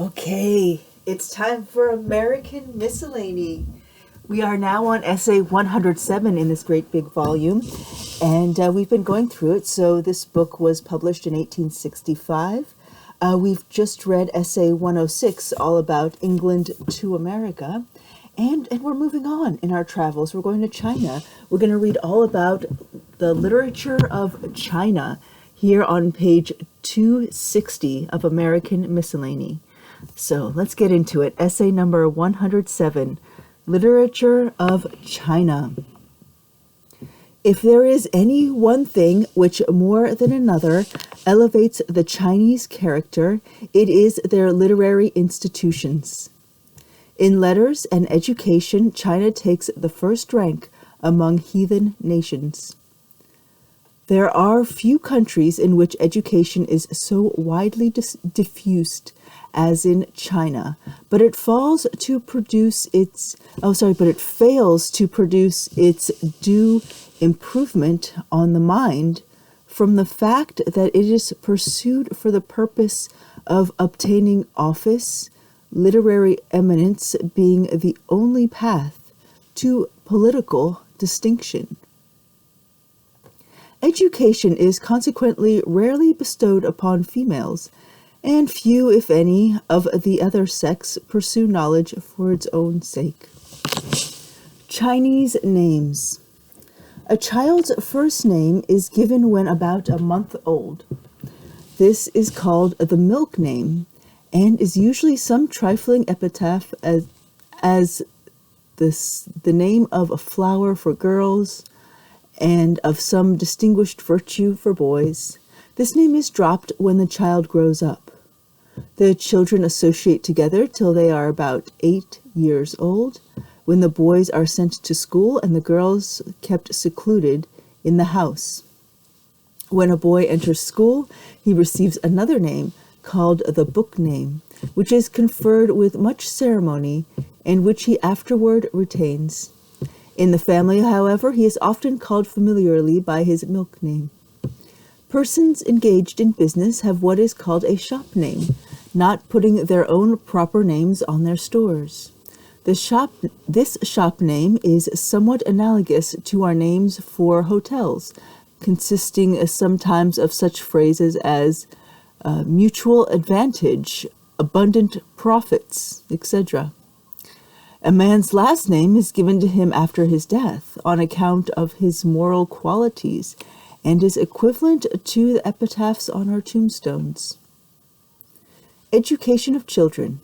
Okay, it's time for American Miscellany. We are now on essay 107 in this great big volume, and we've been going through it. So this book was published in 1865. We've just read essay 106, all about England to America, and we're moving on in our travels. We're going to China. We're going to read all about the literature of China here on page 260 of American Miscellany. So let's get into it. Essay number 107, Literature of China. If there is any one thing which more than another elevates the Chinese character, it is their literary institutions. In letters and education, China takes the first rank among heathen nations. There are few countries in which education is so widely diffused as in China, but it fails to produce its due improvement on the mind from the fact that it is pursued for the purpose of obtaining office, literary eminence being the only path to political distinction. Education is consequently rarely bestowed upon females, and few, if any, of the other sex pursue knowledge for its own sake. Chinese names. A child's first name is given when about a month old. This is called the milk name, and is usually some trifling epitaph as the name of a flower for girls, and of some distinguished virtue for boys. This name is dropped when the child grows up. The children associate together till they are about 8 years old, when the boys are sent to school and the girls kept secluded in the house. When a boy enters school, he receives another name called the book name, which is conferred with much ceremony and which he afterward retains. In the family, however, he is often called familiarly by his milk name. Persons engaged in business have what is called a shop name, not putting their own proper names on their stores. This shop name is somewhat analogous to our names for hotels, consisting sometimes of such phrases as mutual advantage, abundant profits, etc. A man's last name is given to him after his death on account of his moral qualities, and is equivalent to the epitaphs on our tombstones. Education of children.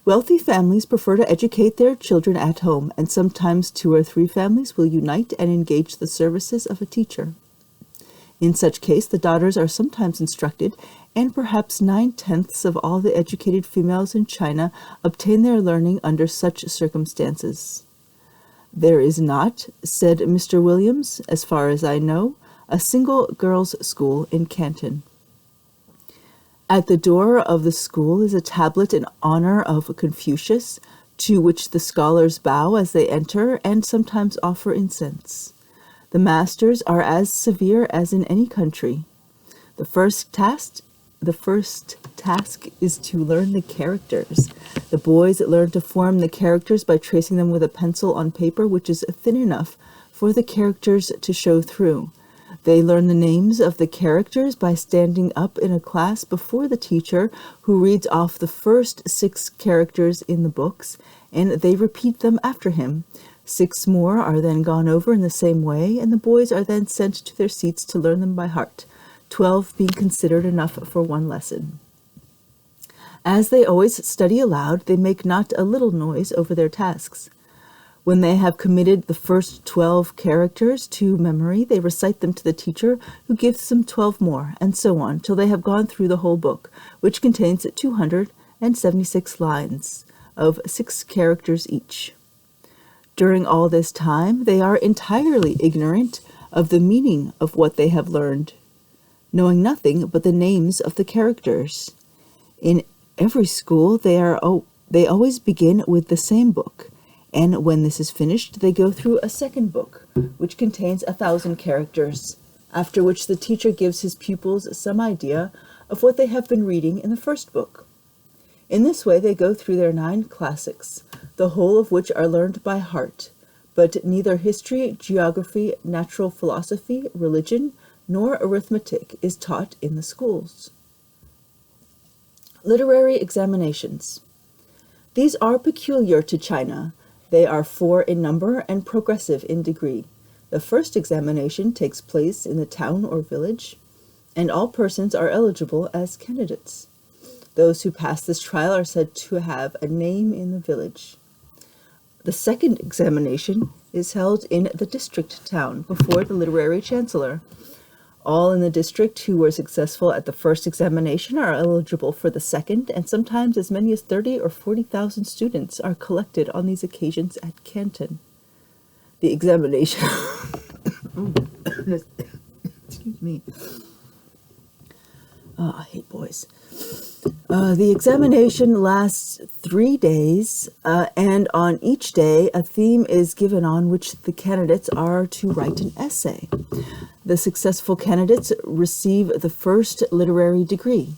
Wealthy families prefer to educate their children at home, and sometimes 2 or 3 families will unite and engage the services of a teacher. In such case, the daughters are sometimes instructed, and perhaps 9/10 of all the educated females in China obtain their learning under such circumstances. There is not, said Mr. Williams, as far as I know, a single girls' school in Canton. At the door of the school is a tablet in honor of Confucius, to which the scholars bow as they enter and sometimes offer incense. The masters are as severe as in any country. The first task is to learn the characters. The boys learn to form the characters by tracing them with a pencil on paper which is thin enough for the characters to show through. They learn the names of the characters by standing up in a class before the teacher, who reads off the first 6 characters in the books, and they repeat them after him. 6 more are then gone over in the same way, and the boys are then sent to their seats to learn them by heart, 12 being considered enough for 1 lesson. As they always study aloud, they make not a little noise over their tasks. When they have committed the first 12 characters to memory, they recite them to the teacher, who gives them 12 more, and so on, till they have gone through the whole book, which contains 276 lines, of 6 characters each. During all this time, they are entirely ignorant of the meaning of what they have learned, knowing nothing but the names of the characters. In every school, they always begin with the same book, and when this is finished, they go through a second book, which contains 1,000 characters, after which the teacher gives his pupils some idea of what they have been reading in the first book. In this way, they go through their 9 classics, the whole of which are learned by heart, but neither history, geography, natural philosophy, religion, nor arithmetic is taught in the schools. Literary examinations. These are peculiar to China. They are 4 in number and progressive in degree. The first examination takes place in the town or village, and all persons are eligible as candidates. Those who pass this trial are said to have a name in the village. The second examination is held in the district town before the literary chancellor. All in the district who were successful at the first examination are eligible for the second, and sometimes as many as 30 or 40,000 students are collected on these occasions at Canton. The examination excuse me. Oh, I hate boys. The examination lasts 3 days, and on each day a theme is given on which the candidates are to write an essay. The successful candidates receive the first literary degree.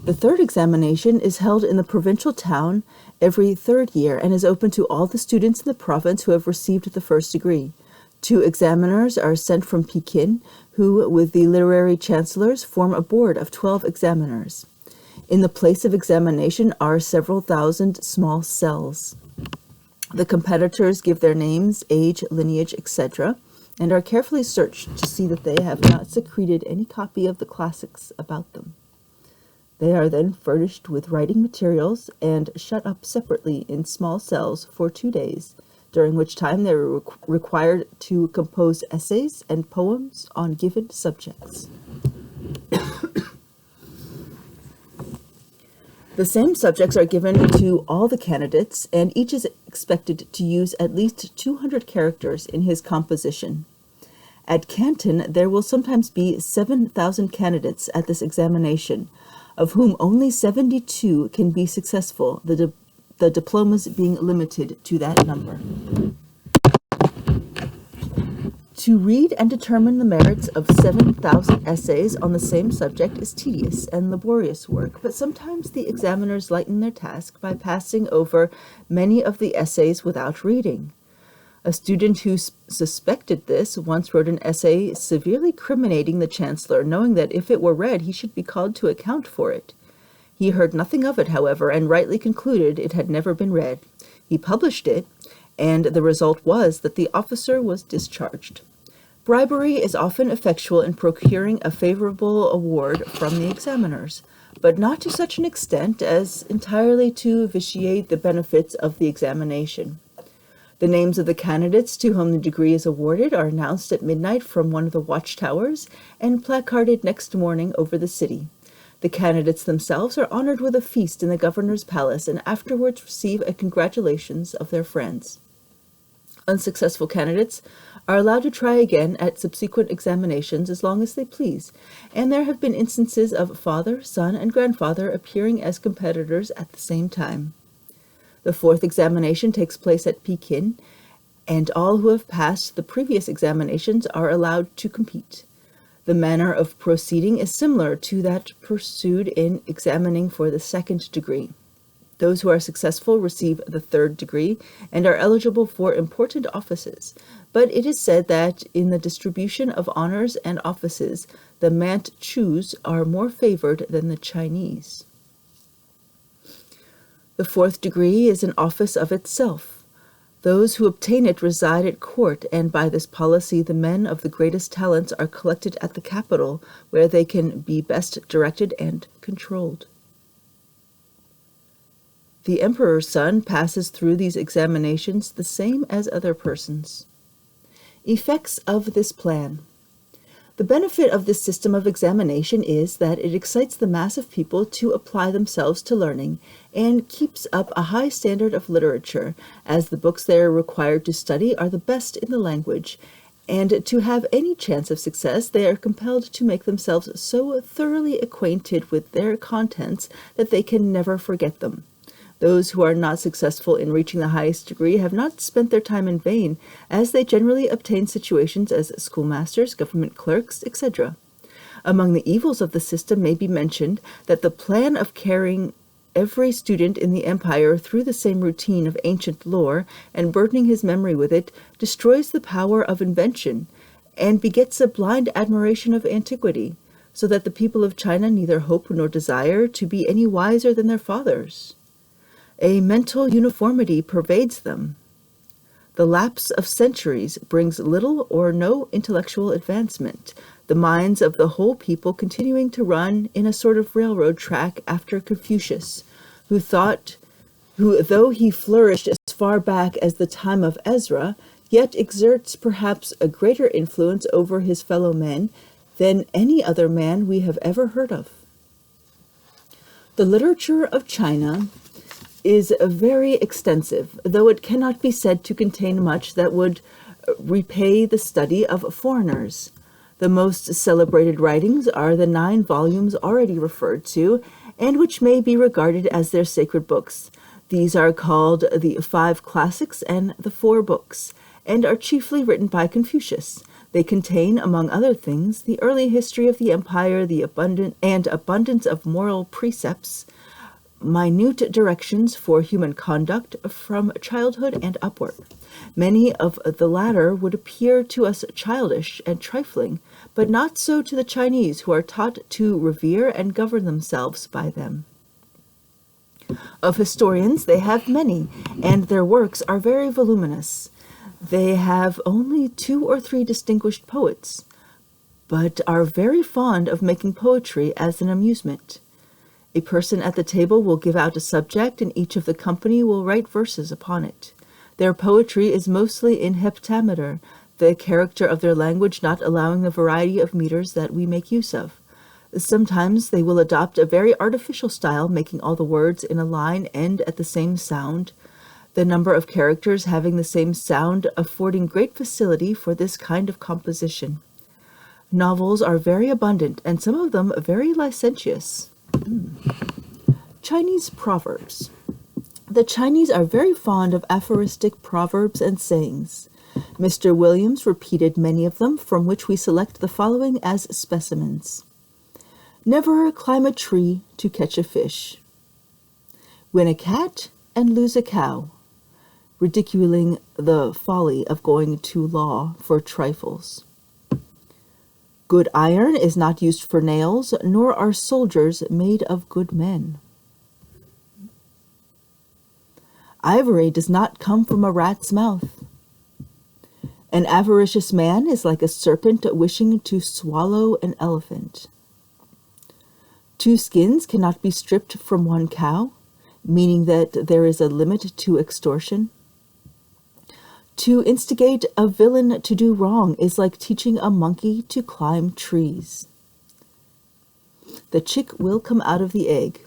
The third examination is held in the provincial town every 3rd year and is open to all the students in the province who have received the first degree. 2 examiners are sent from Pekin, who, with the literary chancellors, form a board of 12 examiners. In the place of examination are several thousand small cells. The competitors give their names, age, lineage, etc., and are carefully searched to see that they have not secreted any copy of the classics about them. They are then furnished with writing materials and shut up separately in small cells for 2 days, during which time they are required to compose essays and poems on given subjects. The same subjects are given to all the candidates, and each is expected to use at least 200 characters in his composition. At Canton, there will sometimes be 7,000 candidates at this examination, of whom only 72 can be successful, the diplomas being limited to that number. To read and determine the merits of 7,000 essays on the same subject is tedious and laborious work, but sometimes the examiners lighten their task by passing over many of the essays without reading. A student who suspected this once wrote an essay severely criminating the chancellor, knowing that if it were read, he should be called to account for it. He heard nothing of it, however, and rightly concluded it had never been read. He published it, and the result was that the officer was discharged. Bribery is often effectual in procuring a favorable award from the examiners, but not to such an extent as entirely to vitiate the benefits of the examination. The names of the candidates to whom the degree is awarded are announced at midnight from one of the watchtowers and placarded next morning over the city. The candidates themselves are honored with a feast in the governor's palace and afterwards receive a congratulations of their friends. Unsuccessful candidates are allowed to try again at subsequent examinations as long as they please, and there have been instances of father, son, and grandfather appearing as competitors at the same time. The 4th examination takes place at Pekin, and all who have passed the previous examinations are allowed to compete. The manner of proceeding is similar to that pursued in examining for the 2nd degree. Those who are successful receive the 3rd degree and are eligible for important offices, but it is said that in the distribution of honors and offices, the Manchus are more favored than the Chinese. The 4th degree is an office of itself. Those who obtain it reside at court, and by this policy the men of the greatest talents are collected at the capital, where they can be best directed and controlled. The emperor's son passes through these examinations the same as other persons. Effects of this plan. The benefit of this system of examination is that it excites the mass of people to apply themselves to learning and keeps up a high standard of literature, as the books they are required to study are the best in the language, and to have any chance of success they are compelled to make themselves so thoroughly acquainted with their contents that they can never forget them. Those who are not successful in reaching the highest degree have not spent their time in vain, as they generally obtain situations as schoolmasters, government clerks, etc. Among the evils of the system may be mentioned that the plan of carrying every student in the empire through the same routine of ancient lore and burdening his memory with it destroys the power of invention and begets a blind admiration of antiquity, so that the people of China neither hope nor desire to be any wiser than their fathers. A mental uniformity pervades them. The lapse of centuries brings little or no intellectual advancement, the minds of the whole people continuing to run in a sort of railroad track after Confucius, who, though he flourished as far back as the time of Ezra, yet exerts perhaps a greater influence over his fellow men than any other man we have ever heard of. The literature of China is very extensive, though it cannot be said to contain much that would repay the study of foreigners. The most celebrated writings are the 9 volumes already referred to, and which may be regarded as their sacred books. These are called the 5 Classics and the 4 Books, and are chiefly written by Confucius. They contain, among other things, the early history of the empire, the abundance of moral precepts, minute directions for human conduct from childhood and upward. Many of the latter would appear to us childish and trifling, but not so to the Chinese, who are taught to revere and govern themselves by them. Of historians, they have many, and their works are very voluminous. They have only 2 or 3 distinguished poets, but are very fond of making poetry as an amusement. A person at the table will give out a subject, and each of the company will write verses upon it. Their poetry is mostly in heptameter, the character of their language not allowing the variety of meters that we make use of. Sometimes they will adopt a very artificial style, making all the words in a line end at the same sound, the number of characters having the same sound affording great facility for this kind of composition. Novels are very abundant, and some of them very licentious. Chinese proverbs. The Chinese are very fond of aphoristic proverbs and sayings. Mr. Williams repeated many of them, from which we select the following as specimens. Never climb a tree to catch a fish. Win a cat and lose a cow, ridiculing the folly of going to law for trifles. Good iron is not used for nails, nor are soldiers made of good men. Ivory does not come from a rat's mouth. An avaricious man is like a serpent wishing to swallow an elephant. 2 skins cannot be stripped from 1 cow, meaning that there is a limit to extortion. To instigate a villain to do wrong is like teaching a monkey to climb trees. The chick will come out of the egg,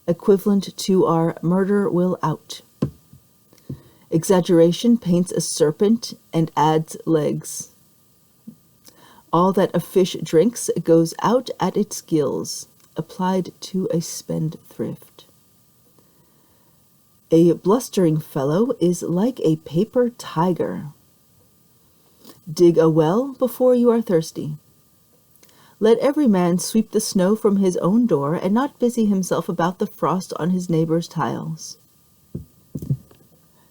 equivalent to our murder will out. Exaggeration paints a serpent and adds legs. All that a fish drinks goes out at its gills, applied to a spendthrift. A blustering fellow is like a paper tiger. Dig a well before you are thirsty. Let every man sweep the snow from his own door and not busy himself about the frost on his neighbor's tiles.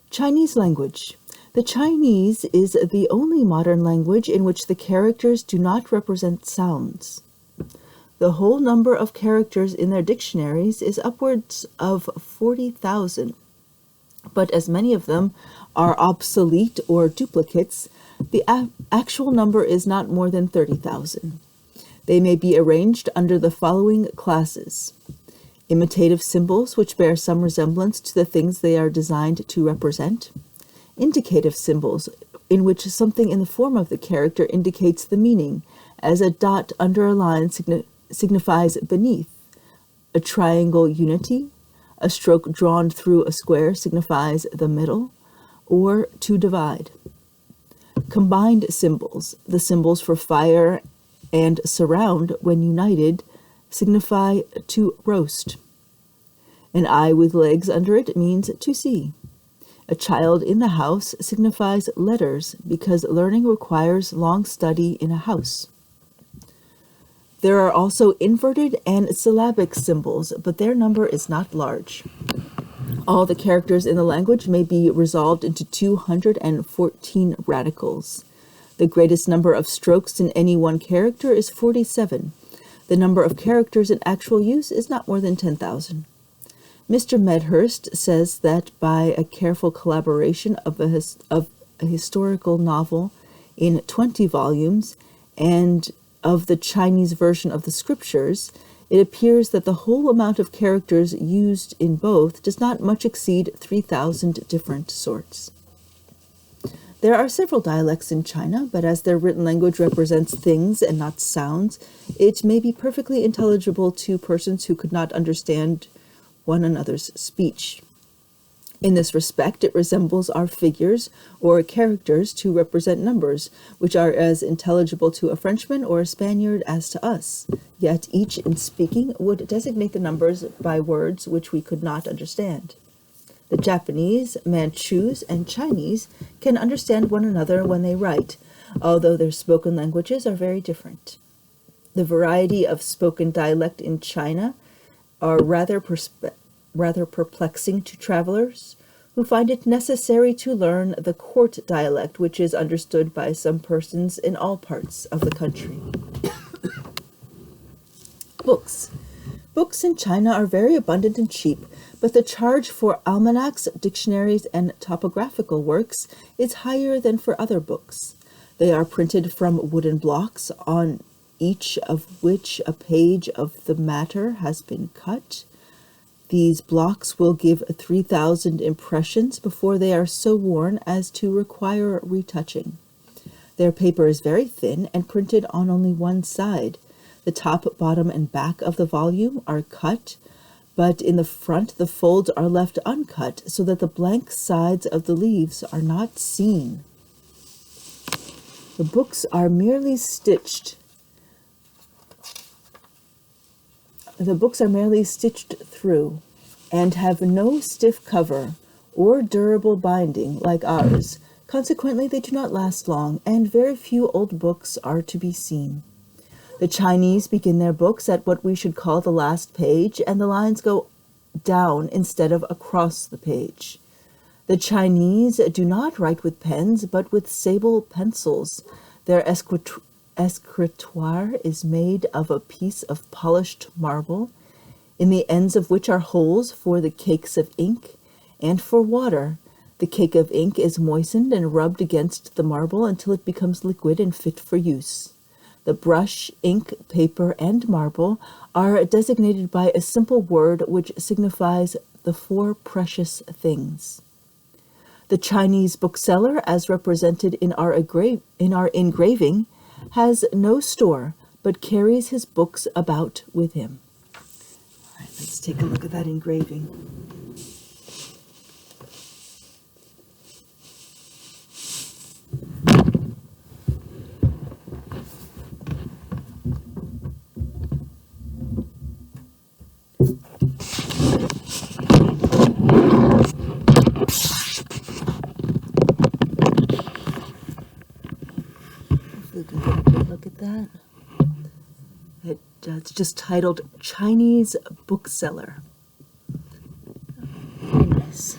Chinese language. The Chinese is the only modern language in which the characters do not represent sounds. The whole number of characters in their dictionaries is upwards of 40,000, but as many of them are obsolete or duplicates, the actual number is not more than 30,000. They may be arranged under the following classes: imitative symbols, which bear some resemblance to the things they are designed to represent; indicative symbols, in which something in the form of the character indicates the meaning, as a dot under a line signifies beneath; a triangle unity; a stroke drawn through a square signifies the middle, or to divide. Combined symbols, the symbols for fire and surround, when united, signify to roast. An eye with legs under it means to see. A child in the house signifies letters, because learning requires long study in a house. There are also inverted and syllabic symbols, but their number is not large. All the characters in the language may be resolved into 214 radicals. The greatest number of strokes in any one character is 47. The number of characters in actual use is not more than 10,000. Mr. Medhurst says that by a careful collaboration of a historical novel in 20 volumes and of the Chinese version of the scriptures, it appears that the whole amount of characters used in both does not much exceed 3,000 different sorts. There are several dialects in China, but as their written language represents things and not sounds, it may be perfectly intelligible to persons who could not understand one another's speech. In this respect, it resembles our figures or characters to represent numbers, which are as intelligible to a Frenchman or a Spaniard as to us. Yet each, in speaking, would designate the numbers by words which we could not understand. The Japanese, Manchus, and Chinese can understand one another when they write, although their spoken languages are very different. The variety of spoken dialect in China are rather perplexing to travelers who find it necessary to learn the court dialect, which is understood by some persons in all parts of the country. Books. Books in China are very abundant and cheap, but the charge for almanacs, dictionaries, and topographical works is higher than for other books. They are printed from wooden blocks, on each of which a page of the matter has been cut. These blocks will give 3,000 impressions before they are so worn as to require retouching. Their paper is very thin and printed on only one side. The top, bottom, and back of the volume are cut, but in the front the folds are left uncut so that the blank sides of the leaves are not seen. The books are merely stitched. The books are merely stitched through and have no stiff cover or durable binding like ours. Consequently, they do not last long, and very few old books are to be seen. The Chinese begin their books at what we should call the last page, and the lines go down instead of across the page. The Chinese do not write with pens, but with sable pencils. Their escritoire is made of a piece of polished marble, in the ends of which are holes for the cakes of ink and for water. The cake of ink is moistened and rubbed against the marble until it becomes liquid and fit for use. The brush, ink, paper, and marble are designated by a simple word which signifies the four precious things. The Chinese bookseller, as represented in our engraving, has no store, but carries his books about with him. All right, let's take a look at that engraving. Hopefully we can get a good look at that. It's just titled Chinese Bookseller. Very nice.